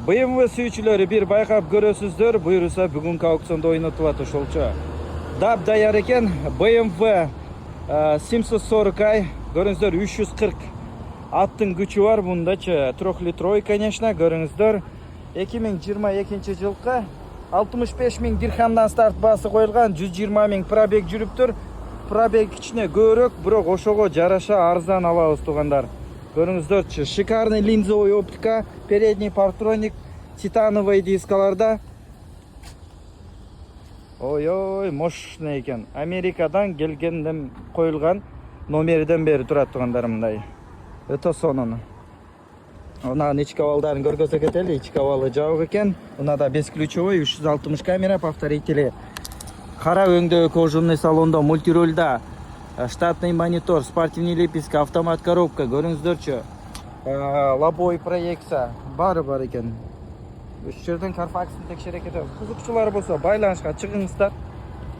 BMW sүйүүчүлөрү bir байкап көрөсүздөр, буюрса бүгүнкү аукциондо ойнотулат ошолчу. Дап даяр экен. BMW 740i, көрүңүздөр 340 аттын күчү бар бундачы. 3 литровый, конечно, көрүңүздөр. 2022 жылкы 65 000 дирхамдан старт баасы коюлган, 120 000 пробег жүрүптүр. Пробег кичине көбүрөөк, бирок ошого жараша арзан алабыз туугандар. Көрүңүздөрчү, шикарный линзовый оптика, передний партроник, титановый дискаларда. Ой, мощный экен. Америкадан келгенден коюлган номерден бери турат туугандар мындай. Өтө сонун. Мына ички абалдарын көргөзө кетели. Ички абалы жабык экен. Мынада бесключевой 360 камера, повторители. Кара өңдөө кожаный салондо, мультирольда, штатный монитор, спортивный лепестка, автомат коробка. Көрүңүздөрчү. Лобовой проекция бар экен. Үч жерден Carfax'ын текшере кетебиз. Кызыкчылар болсо байланышка чыгыңыздар.